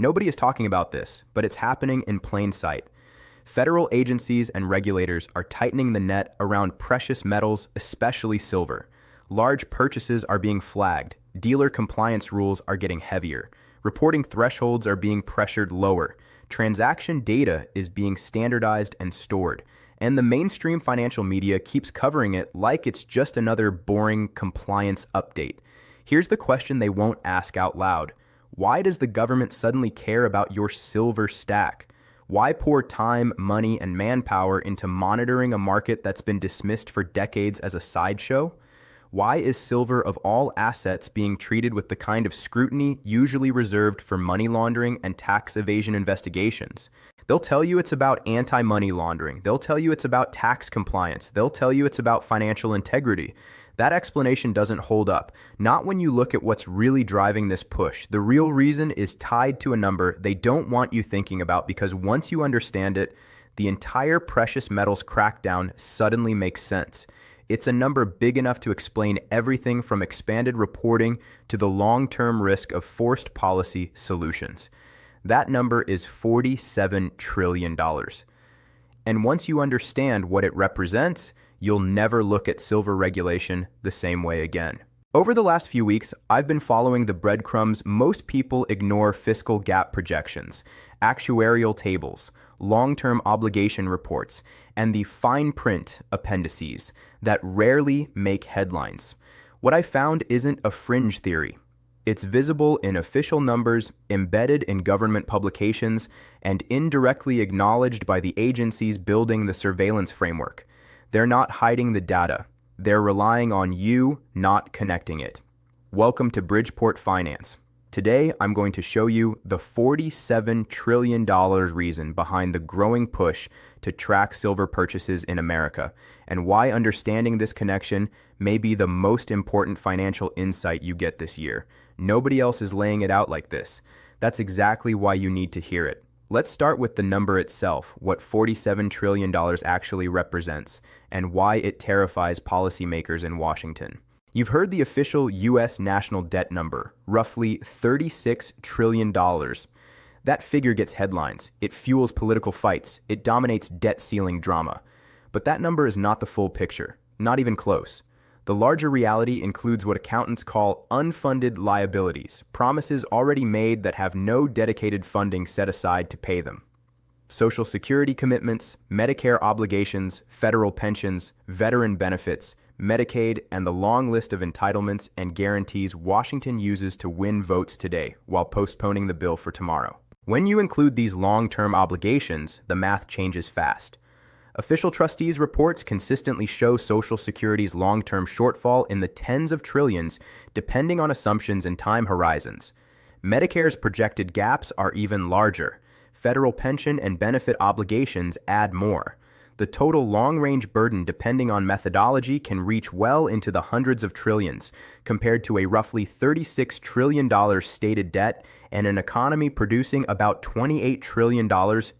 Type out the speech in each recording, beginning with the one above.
Nobody is talking about this, but it's happening in plain sight. Federal agencies and regulators are tightening the net around precious metals, especially silver. Large purchases are being flagged. Dealer compliance rules are getting heavier. Reporting thresholds are being pressured lower. Transaction data is being standardized and stored. And the mainstream financial media keeps covering it like it's just another boring compliance update. Here's the question they won't ask out loud. Why does the government suddenly care about your silver stack? Why pour time, money, and manpower into monitoring a market that's been dismissed for decades as a sideshow? Why is silver of all assets being treated with the kind of scrutiny usually reserved for money laundering and tax evasion investigations? They'll tell you it's about anti-money laundering. They'll tell you it's about tax compliance. They'll tell you it's about financial integrity. That explanation doesn't hold up, not when you look at what's really driving this push. The real reason is tied to a number they don't want you thinking about, because once you understand it, the entire precious metals crackdown suddenly makes sense. It's a number big enough to explain everything from expanded reporting to the long-term risk of forced policy solutions. That number is $47 trillion. And once you understand what it represents, you'll never look at silver regulation the same way again. Over the last few weeks, I've been following the breadcrumbs most people ignore: fiscal gap projections, actuarial tables, long-term obligation reports, and the fine print appendices that rarely make headlines. What I found isn't a fringe theory. It's visible in official numbers, embedded in government publications, and indirectly acknowledged by the agencies building the surveillance framework. They're not hiding the data. They're relying on you not connecting it. Welcome to Bridgeport Finance. Today, I'm going to show you the $47 trillion reason behind the growing push to track silver purchases in America, and why understanding this connection may be the most important financial insight you get this year. Nobody else is laying it out like this. That's exactly why you need to hear it. Let's start with the number itself, what $47 trillion actually represents, and why it terrifies policymakers in Washington. You've heard the official U.S. national debt number, roughly $36 trillion. That figure gets headlines. It fuels political fights. It dominates debt ceiling drama. But that number is not the full picture, not even close. The larger reality includes what accountants call unfunded liabilities, promises already made that have no dedicated funding set aside to pay them. Social Security commitments, Medicare obligations, federal pensions, veteran benefits, Medicaid, and the long list of entitlements and guarantees Washington uses to win votes today while postponing the bill for tomorrow. When you include these long-term obligations, the math changes fast. Official trustees' reports consistently show Social Security's long-term shortfall in the tens of trillions, depending on assumptions and time horizons. Medicare's projected gaps are even larger. Federal pension and benefit obligations add more. The total long-range burden, depending on methodology, can reach well into the hundreds of trillions, compared to a roughly $36 trillion stated debt and an economy producing about $28 trillion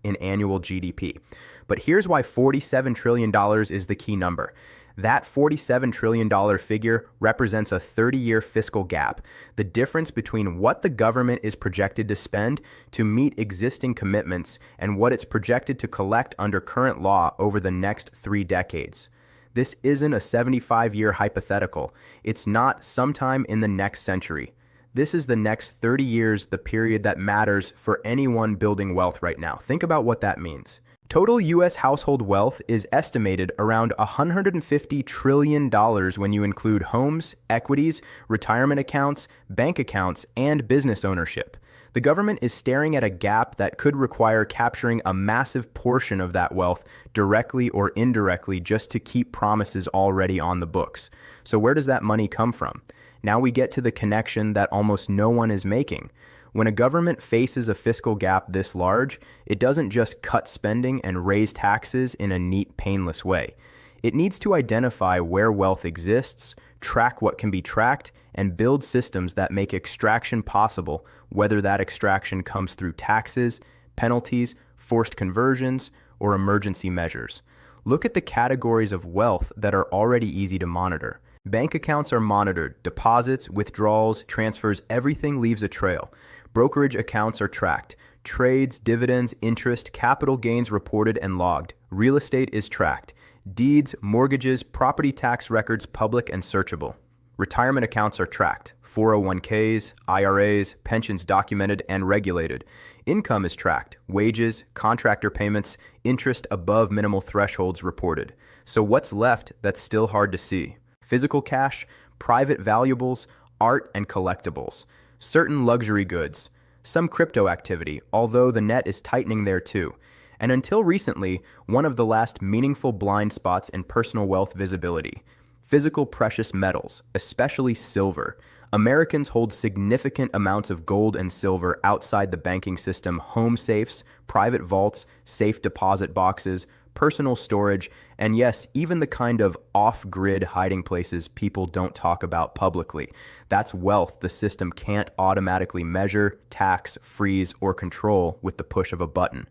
in annual GDP. But here's why $47 trillion is the key number. That $47 trillion figure represents a 30-year fiscal gap, the difference between what the government is projected to spend to meet existing commitments and what it's projected to collect under current law over the next 3 decades. This isn't a 75-year hypothetical. It's not sometime in the next century. This is the next 30 years, the period that matters for anyone building wealth right now. Think about what that means. Total U.S. household wealth is estimated around $150 trillion when you include homes, equities, retirement accounts, bank accounts, and business ownership. The government is staring at a gap that could require capturing a massive portion of that wealth directly or indirectly just to keep promises already on the books. So where does that money come from? Now we get to the connection that almost no one is making. When a government faces a fiscal gap this large, it doesn't just cut spending and raise taxes in a neat, painless way. It needs to identify where wealth exists, track what can be tracked, and build systems that make extraction possible, whether that extraction comes through taxes, penalties, forced conversions, or emergency measures. Look at the categories of wealth that are already easy to monitor. Bank accounts are monitored. Deposits, withdrawals, transfers, everything leaves a trail. Brokerage accounts are tracked. Trades, dividends, interest, capital gains reported and logged. Real estate is tracked. Deeds, mortgages, property tax records public and searchable. Retirement accounts are tracked. 401ks, IRAs, pensions documented and regulated. Income is tracked. Wages, contractor payments, interest above minimal thresholds reported. So what's left that's still hard to see? Physical cash, private valuables, art and collectibles, certain luxury goods, some crypto activity, although the net is tightening there too. And until recently, one of the last meaningful blind spots in personal wealth visibility: physical precious metals, especially silver. Americans hold significant amounts of gold and silver outside the banking system: home safes, private vaults, safe deposit boxes, personal storage, and yes, even the kind of off-grid hiding places people don't talk about publicly. That's wealth the system can't automatically measure, tax, freeze, or control with the push of a button.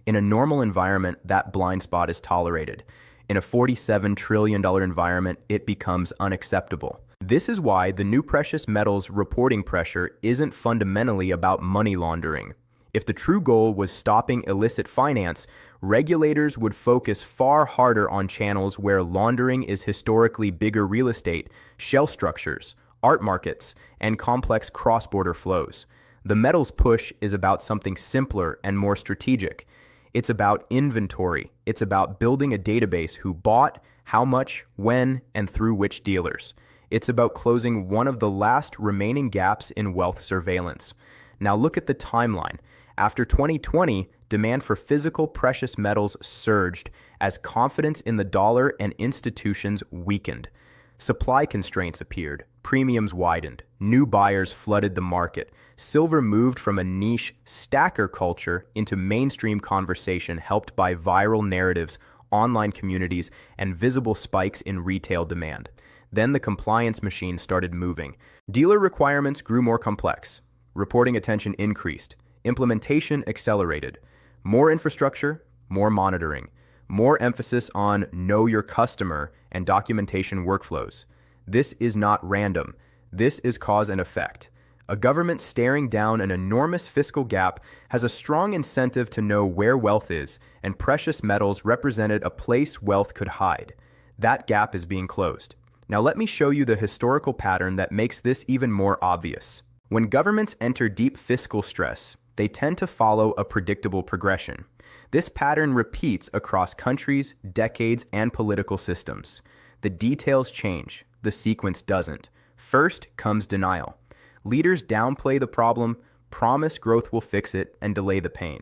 In a normal environment, that blind spot is tolerated. In a $47 trillion environment, it becomes unacceptable. This is why the new precious metals reporting pressure isn't fundamentally about money laundering. If the true goal was stopping illicit finance, regulators would focus far harder on channels where laundering is historically bigger: real estate, shell structures, art markets, and complex cross-border flows. The metals push is about something simpler and more strategic. It's about inventory. It's about building a database: who bought, how much, when, and through which dealers. It's about closing one of the last remaining gaps in wealth surveillance. Now look at the timeline. After 2020, demand for physical precious metals surged as confidence in the dollar and institutions weakened. Supply constraints appeared, premiums widened, new buyers flooded the market. Silver moved from a niche stacker culture into mainstream conversation, helped by viral narratives, online communities, and visible spikes in retail demand. Then the compliance machine started moving. Dealer requirements grew more complex. Reporting attention increased. Implementation accelerated. More infrastructure, more monitoring, more emphasis on know your customer and documentation workflows. This is not random. This is cause and effect. A government staring down an enormous fiscal gap has a strong incentive to know where wealth is, and precious metals represented a place wealth could hide. That gap is being closed. Now let me show you the historical pattern that makes this even more obvious. When governments enter deep fiscal stress, they tend to follow a predictable progression. This pattern repeats across countries, decades, and political systems. The details change, the sequence doesn't. First comes denial. Leaders downplay the problem, promise growth will fix it, and delay the pain.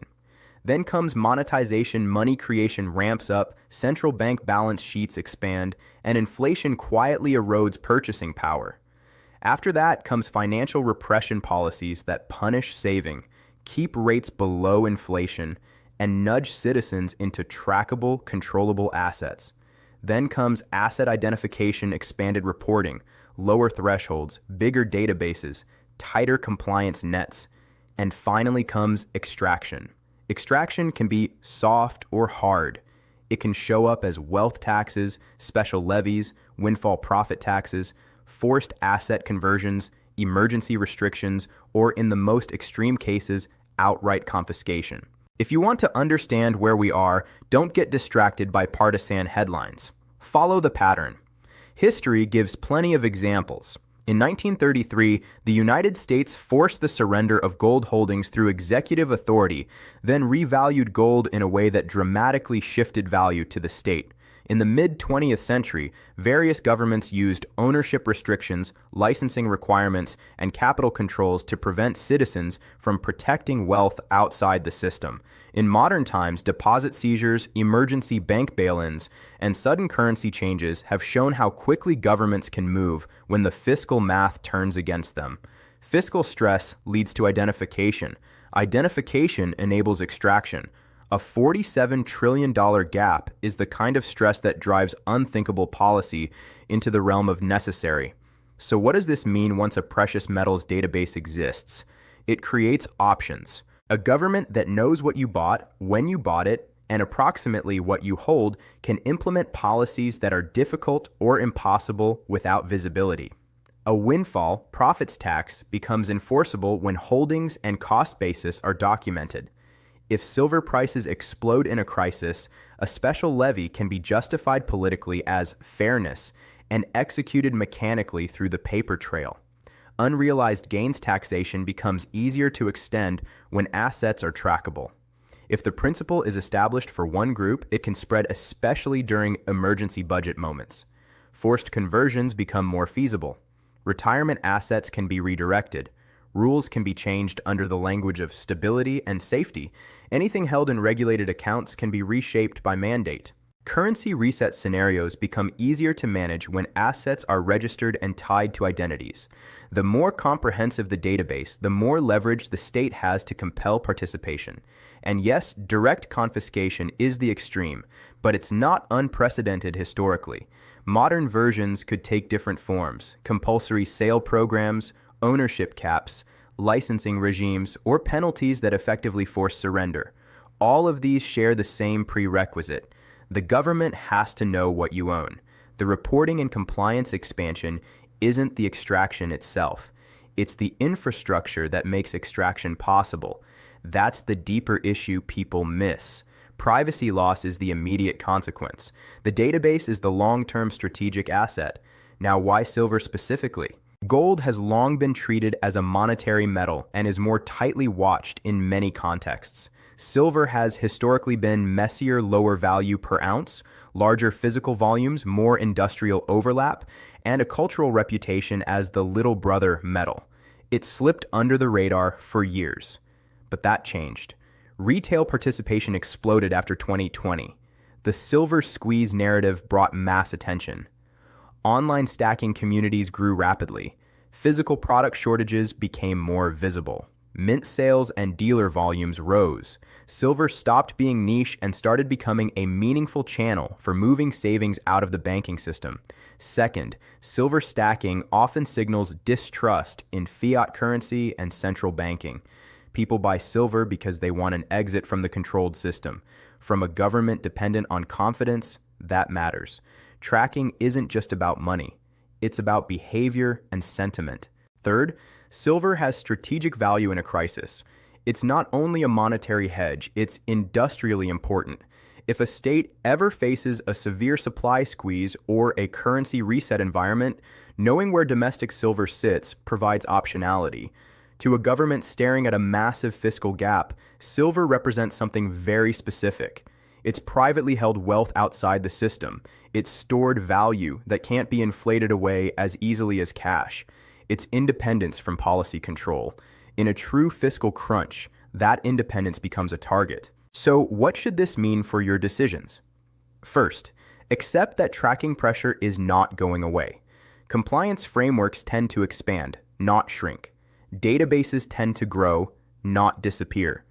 Then comes monetization. Money creation ramps up, central bank balance sheets expand, and inflation quietly erodes purchasing power. After that comes financial repression policies that punish saving, keep rates below inflation, and nudge citizens into trackable, controllable assets. Then comes asset identification, expanded reporting, lower thresholds, bigger databases, tighter compliance nets. And finally comes extraction. Extraction can be soft or hard. It can show up as wealth taxes, special levies, windfall profit taxes, forced asset conversions, emergency restrictions, or in the most extreme cases, outright confiscation. If you want to understand where we are, don't get distracted by partisan headlines. Follow the pattern. History gives plenty of examples. In 1933, the United States forced the surrender of gold holdings through executive authority, then revalued gold in a way that dramatically shifted value to the state. In the mid-20th century, various governments used ownership restrictions, licensing requirements, and capital controls to prevent citizens from protecting wealth outside the system. In modern times, deposit seizures, emergency bank bail-ins, and sudden currency changes have shown how quickly governments can move when the fiscal math turns against them. Fiscal stress leads to identification. Identification enables extraction. A $47 trillion gap is the kind of stress that drives unthinkable policy into the realm of necessary. So what does this mean once a precious metals database exists? It creates options. A government that knows what you bought, when you bought it, and approximately what you hold can implement policies that are difficult or impossible without visibility. A windfall, profits tax, becomes enforceable when holdings and cost basis are documented. If silver prices explode in a crisis, a special levy can be justified politically as fairness and executed mechanically through the paper trail. Unrealized gains taxation becomes easier to extend when assets are trackable. If the principle is established for one group, it can spread especially during emergency budget moments. Forced conversions become more feasible. Retirement assets can be redirected. Rules can be changed under the language of stability and safety. Anything held in regulated accounts can be reshaped by mandate. Currency reset scenarios become easier to manage when assets are registered and tied to identities. The more comprehensive the database, the more leverage the state has to compel participation. And yes, direct confiscation is the extreme, but it's not unprecedented historically. Modern versions could take different forms: compulsory sale programs, ownership caps, licensing regimes, or penalties that effectively force surrender. All of these share the same prerequisite. The government has to know what you own. The reporting and compliance expansion isn't the extraction itself. It's the infrastructure that makes extraction possible. That's the deeper issue people miss. Privacy loss is the immediate consequence. The database is the long-term strategic asset. Now, why silver specifically? Gold has long been treated as a monetary metal and is more tightly watched in many contexts. Silver has historically been messier, lower value per ounce, larger physical volumes, more industrial overlap, and a cultural reputation as the little brother metal. It slipped under the radar for years. But that changed. Retail participation exploded after 2020. The silver squeeze narrative brought mass attention. Online stacking communities grew rapidly. Physical product shortages became more visible. Mint sales and dealer volumes rose. Silver stopped being niche and started becoming a meaningful channel for moving savings out of the banking system. Second, silver stacking often signals distrust in fiat currency and central banking. People buy silver because they want an exit from the controlled system. From a government dependent on confidence, that matters. Tracking isn't just about money. It's about behavior and sentiment. Third, silver has strategic value in a crisis. It's not only a monetary hedge, it's industrially important. If a state ever faces a severe supply squeeze or a currency reset environment, knowing where domestic silver sits provides optionality. To a government staring at a massive fiscal gap, silver represents something very specific. It's privately held wealth outside the system. It's stored value that can't be inflated away as easily as cash. It's independence from policy control. In a true fiscal crunch, that independence becomes a target. So what should this mean for your decisions? First, accept that tracking pressure is not going away. Compliance frameworks tend to expand, not shrink. Databases tend to grow, not disappear.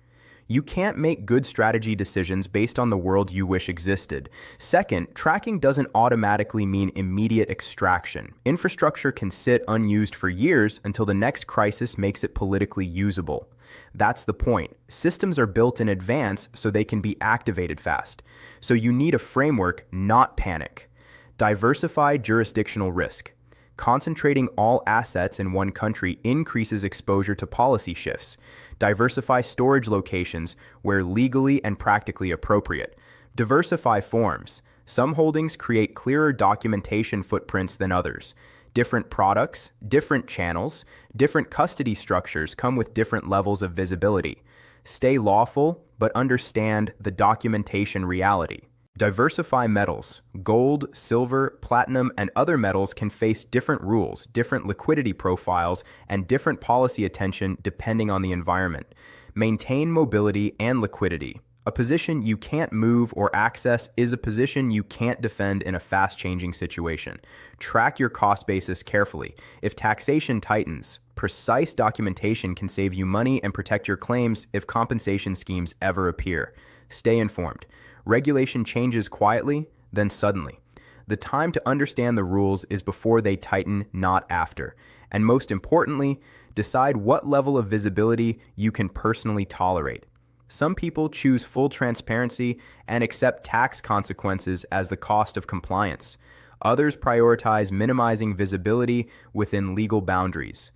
You can't make good strategy decisions based on the world you wish existed. Second, tracking doesn't automatically mean immediate extraction. Infrastructure can sit unused for years until the next crisis makes it politically usable. That's the point. Systems are built in advance so they can be activated fast. So you need a framework, not panic. Diversify jurisdictional risk. Concentrating all assets in one country increases exposure to policy shifts. Diversify storage locations where legally and practically appropriate. Diversify forms. Some holdings create clearer documentation footprints than others. Different products, different channels, different custody structures come with different levels of visibility. Stay lawful, but understand the documentation reality. Diversify metals. Gold, silver, platinum, and other metals can face different rules, different liquidity profiles, and different policy attention depending on the environment. Maintain mobility and liquidity. A position you can't move or access is a position you can't defend in a fast-changing situation. Track your cost basis carefully. If taxation tightens, precise documentation can save you money and protect your claims if compensation schemes ever appear. Stay informed. Regulation changes quietly, then suddenly. The time to understand the rules is before they tighten, not after. And most importantly, decide what level of visibility you can personally tolerate. Some people choose full transparency and accept tax consequences as the cost of compliance. Others prioritize minimizing visibility within legal boundaries.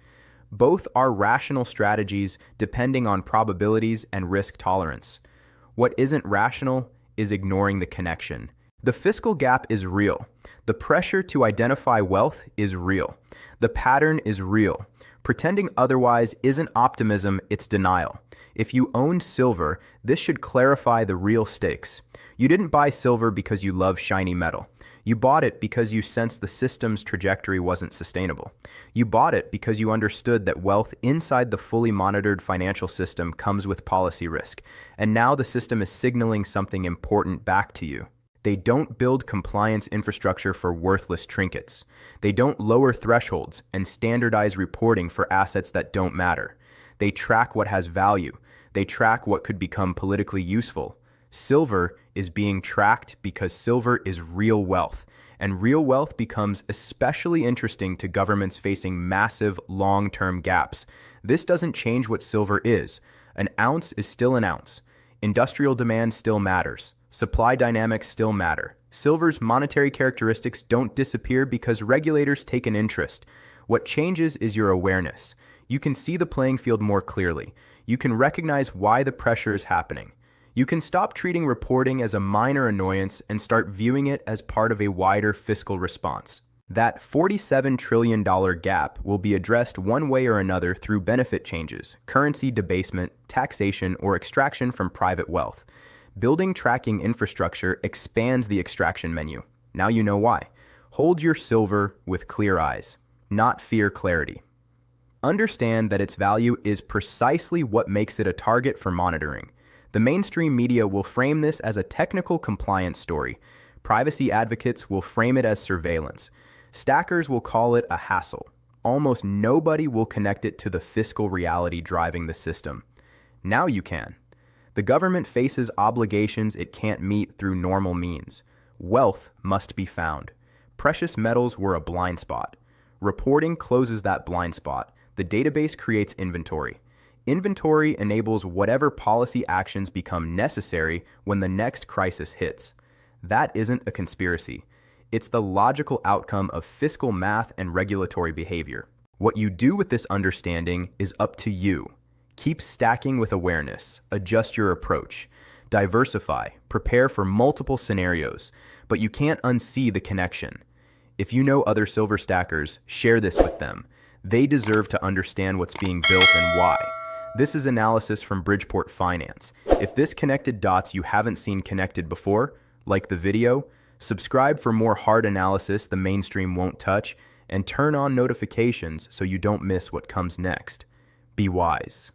Both are rational strategies depending on probabilities and risk tolerance. What isn't rational is ignoring the connection. The fiscal gap is real. The pressure to identify wealth is real. The pattern is real. Pretending otherwise isn't optimism, it's denial. If you own silver, this should clarify the real stakes. You didn't buy silver because you love shiny metal. You bought it because you sensed the system's trajectory wasn't sustainable. You bought it because you understood that wealth inside the fully monitored financial system comes with policy risk, and now the system is signaling something important back to you. They don't build compliance infrastructure for worthless trinkets. They don't lower thresholds and standardize reporting for assets that don't matter. They track what has value. They track what could become politically useful. Silver is being tracked because silver is real wealth, and real wealth becomes especially interesting to governments facing massive long-term gaps. This doesn't change what silver is. An ounce is still an ounce. Industrial demand still matters. Supply dynamics still matter. Silver's monetary characteristics don't disappear because regulators take an interest. What changes is your awareness. You can see the playing field more clearly. You can recognize why the pressure is happening. You can stop treating reporting as a minor annoyance and start viewing it as part of a wider fiscal response. That $47 trillion gap will be addressed one way or another through benefit changes, currency debasement, taxation, or extraction from private wealth. Building tracking infrastructure expands the extraction menu. Now you know why. Hold your silver with clear eyes, not fear clarity. Understand that its value is precisely what makes it a target for monitoring. The mainstream media will frame this as a technical compliance story. Privacy advocates will frame it as surveillance. Stackers will call it a hassle. Almost nobody will connect it to the fiscal reality driving the system. Now you can. The government faces obligations it can't meet through normal means. Wealth must be found. Precious metals were a blind spot. Reporting closes that blind spot. The database creates inventory. Inventory enables whatever policy actions become necessary when the next crisis hits. That isn't a conspiracy. It's the logical outcome of fiscal math and regulatory behavior. What you do with this understanding is up to you. Keep stacking with awareness. Adjust your approach. Diversify. Prepare for multiple scenarios. But you can't unsee the connection. If you know other silver stackers, share this with them. They deserve to understand what's being built and why. This is analysis from Bridgeport Finance. If this connected dots you haven't seen connected before, like the video, subscribe for more hard analysis the mainstream won't touch, and turn on notifications so you don't miss what comes next. Be wise.